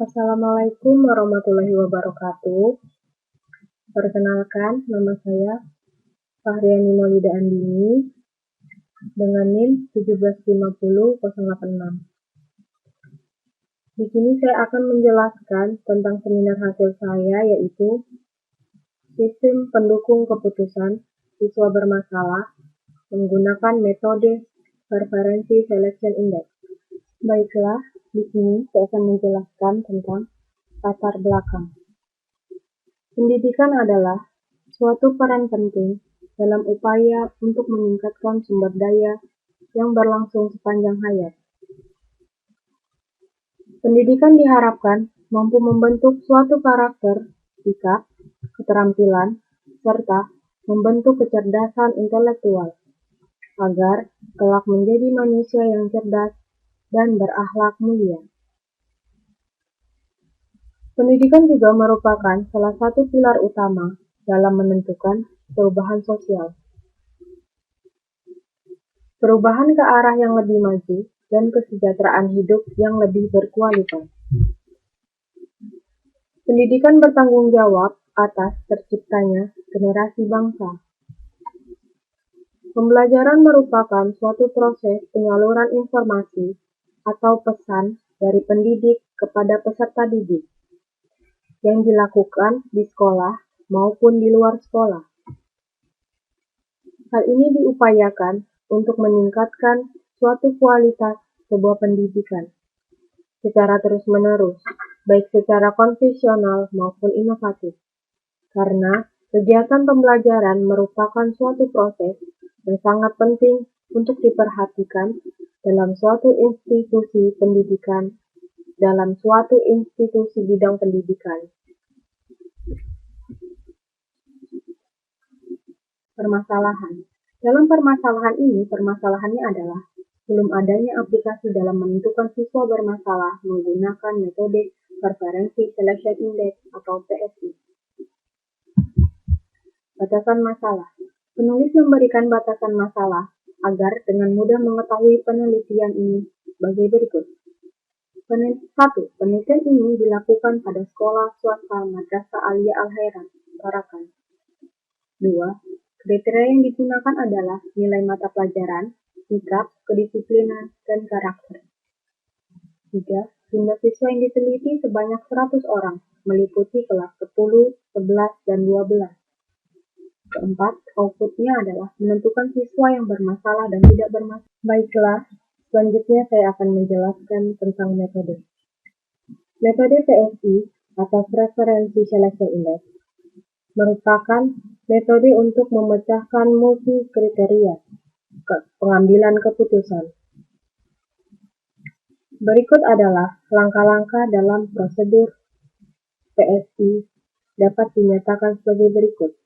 Assalamualaikum warahmatullahi wabarakatuh. Perkenalkan, nama saya Fahriani Maulida Andini dengan NIM 1750086. Di sini saya akan menjelaskan tentang seminar hasil saya, yaitu Sistem Pendukung Keputusan Siswa Bermasalah menggunakan metode Preferensi Selection Index. Baiklah, di sini saya akan menjelaskan tentang latar belakang. Pendidikan adalah suatu peran penting dalam upaya untuk meningkatkan sumber daya yang berlangsung sepanjang hayat. Pendidikan diharapkan mampu membentuk suatu karakter, sikap, keterampilan, serta membentuk kecerdasan intelektual, agar kelak menjadi manusia yang cerdas dan berakhlak mulia. Pendidikan juga merupakan salah satu pilar utama dalam menentukan perubahan sosial. Perubahan ke arah yang lebih maju dan kesejahteraan hidup yang lebih berkualitas. Pendidikan bertanggung jawab atas terciptanya generasi bangsa. Pembelajaran merupakan suatu proses penyaluran informasi atau pesan dari pendidik kepada peserta didik yang dilakukan di sekolah maupun di luar sekolah. Hal ini diupayakan untuk meningkatkan suatu kualitas sebuah pendidikan secara terus-menerus, baik secara konvensional maupun inovatif. Karena kegiatan pembelajaran merupakan suatu proses yang sangat penting untuk diperhatikan dalam suatu institusi pendidikan, dalam suatu institusi bidang pendidikan. Permasalahan. Dalam permasalahan ini, permasalahannya adalah belum adanya aplikasi dalam menentukan siswa bermasalah menggunakan metode Preferensi Selection Index atau PSI. Batasan masalah. Penulis memberikan batasan masalah agar dengan mudah mengetahui penelitian ini sebagai berikut. 1. Penelitian ini dilakukan pada sekolah swasta Madrasah Aliyah Al-Khairat, Tarakan. 2. Kriteria yang digunakan adalah nilai mata pelajaran, sikap, kedisiplinan, dan karakter. 3. Jumlah siswa yang diteliti sebanyak 100 orang, meliputi kelas 10, 11, dan 12. Keempat, outputnya adalah menentukan siswa yang bermasalah dan tidak bermasalah. Baiklah, selanjutnya saya akan menjelaskan tentang metode. Metode PSI atau Preferensi Selection Index merupakan metode untuk memecahkan multi kriteria pengambilan keputusan. Berikut adalah langkah-langkah dalam prosedur PSI dapat dinyatakan sebagai berikut.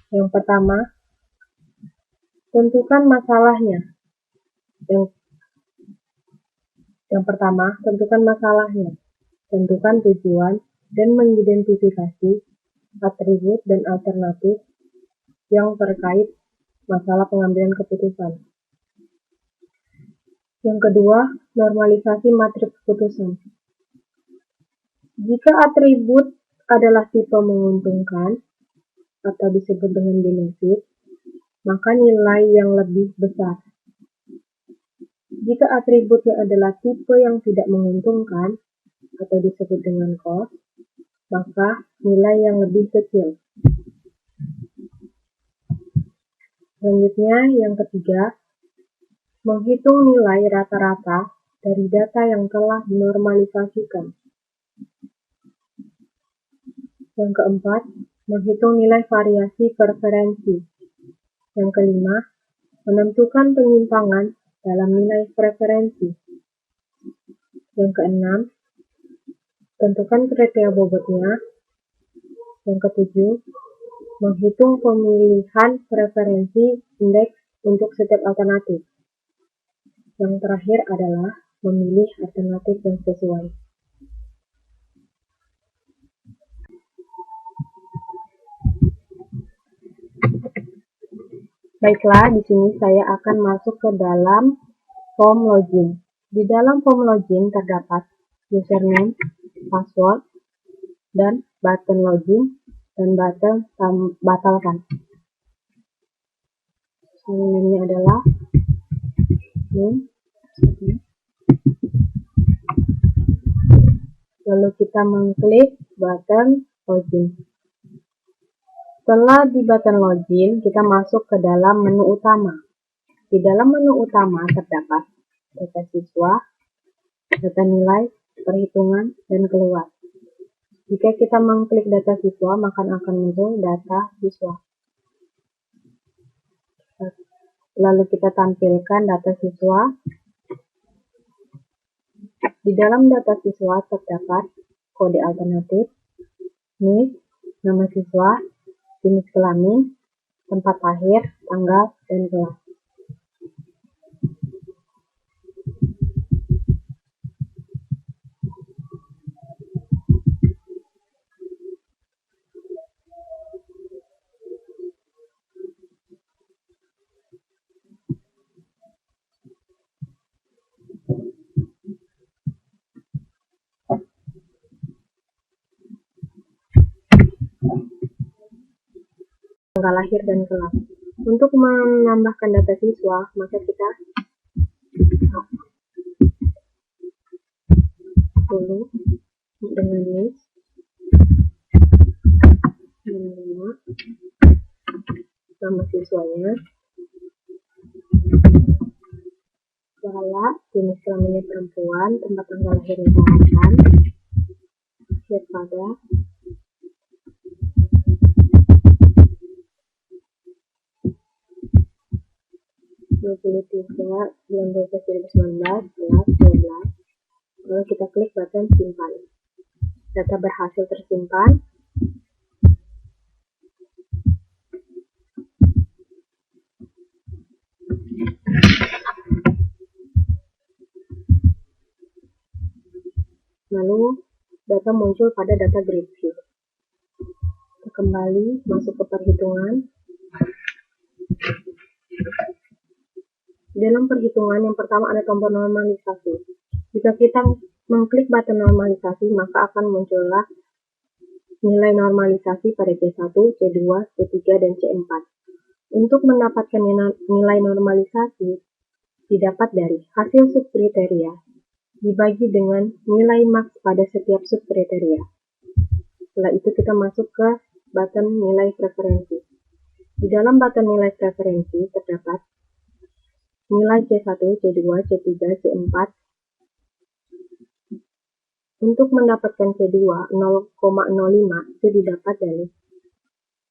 Yang pertama, tentukan masalahnya. Yang pertama, tentukan masalahnya. Tentukan tujuan dan mengidentifikasi atribut dan alternatif yang terkait masalah pengambilan keputusan. Yang kedua, normalisasi matriks keputusan. Jika atribut adalah tipe menguntungkan atau disebut dengan benefit, maka nilai yang lebih besar. Jika atributnya adalah tipe yang tidak menguntungkan atau disebut dengan cost, maka nilai yang lebih kecil. Selanjutnya, yang ketiga, menghitung nilai rata-rata dari data yang telah dinormalisasikan. Yang keempat, menghitung nilai variasi preferensi. Yang kelima, menentukan penyimpangan dalam nilai preferensi. Yang keenam, tentukan kriteria bobotnya. Yang ketujuh, menghitung pemilihan preferensi indeks untuk setiap alternatif. Yang terakhir adalah memilih alternatif yang sesuai. Baiklah, di sini saya akan masuk ke dalam form login. Di dalam form login terdapat username, password, dan button login dan button batalkan. Username-nya adalah name. Lalu kita mengklik button login. Setelah di button login, kita masuk ke dalam menu utama. Di dalam menu utama terdapat data siswa, data nilai, perhitungan, dan keluar. Jika kita mengklik data siswa, maka akan muncul data siswa. Lalu kita tampilkan data siswa. Di dalam data siswa terdapat kode alternatif, NIS, nama siswa, jenis kelamin, tempat lahir, tanggal, dan kelas. Tanggal lahir dan kelas. Untuk menambahkan data siswa, maka kita dulu dengan NIS, nama siswanya, skala, jenis kelaminnya perempuan, tempat tanggal lahirnya perempuan, akhir pada, bulan 12 2019 kelas 12. Lalu kita klik button simpan. Data berhasil tersimpan. Lalu data muncul pada data grid view. Kita kembali masuk ke perhitungan. Dalam perhitungan yang pertama ada tombol normalisasi. Jika kita mengklik button normalisasi, maka akan muncullah nilai normalisasi pada C1, C2, C3, dan C4. Untuk mendapatkan nilai normalisasi didapat dari hasil subkriteria dibagi dengan nilai maks pada setiap subkriteria. Setelah itu kita masuk ke button nilai preferensi. Di dalam button nilai preferensi terdapat nilai C1, C2, C3, C4. Untuk mendapatkan C2 0,05 itu didapat dari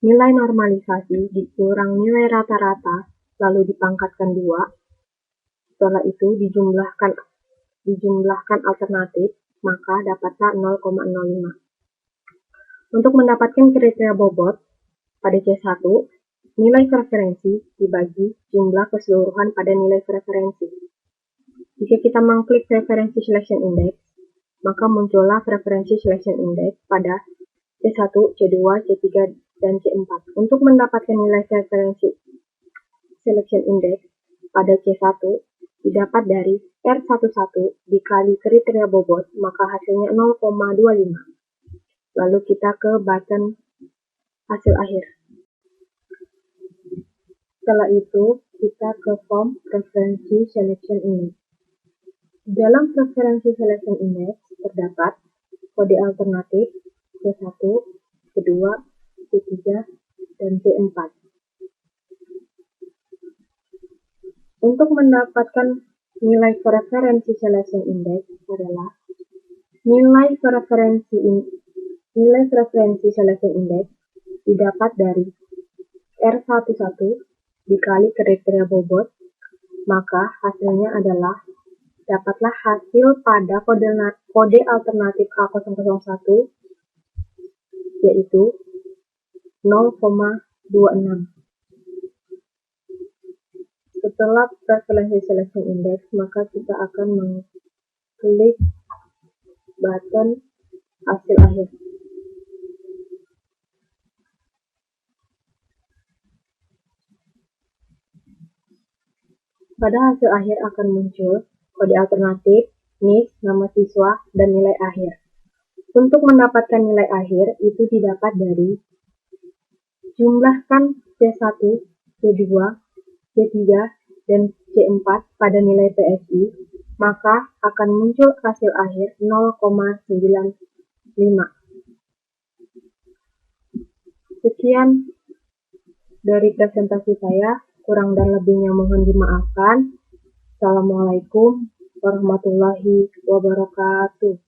nilai normalisasi dikurang nilai rata-rata lalu dipangkatkan 2. Setelah itu dijumlahkan alternatif, maka dapatlah 0,05. Untuk mendapatkan kriteria bobot pada C1, nilai preferensi dibagi jumlah keseluruhan pada nilai preferensi. Jika kita mengklik preferensi selection index, maka muncullah preferensi selection index pada C1, C2, C3, dan C4. Untuk mendapatkan nilai preferensi selection index pada C1 didapat dari R11 dikali kriteria bobot, maka hasilnya 0,25. Lalu kita ke button hasil akhir. Setelah itu, kita ke form preferensi selection index. Dalam preferensi selection index terdapat kode alternatif C1, C2, C3, dan C4. Untuk mendapatkan nilai preferensi selection index adalah nilai preferensi selection index didapat dari R11 dikali kriteria bobot, maka hasilnya adalah dapatlah hasil pada kode alternatif H001 yaitu 0,26. Setelah preferensi selection index, maka kita akan mengklik button hasil akhir. Pada hasil akhir akan muncul kode alternatif, NIS, nama siswa, dan nilai akhir. Untuk mendapatkan nilai akhir itu didapat dari jumlahkan C1, C2, C3, dan C4 pada nilai PSI, maka akan muncul hasil akhir 0,95. Sekian dari presentasi saya, kurang dan lebihnya mohon dimaafkan. Assalamualaikum warahmatullahi wabarakatuh.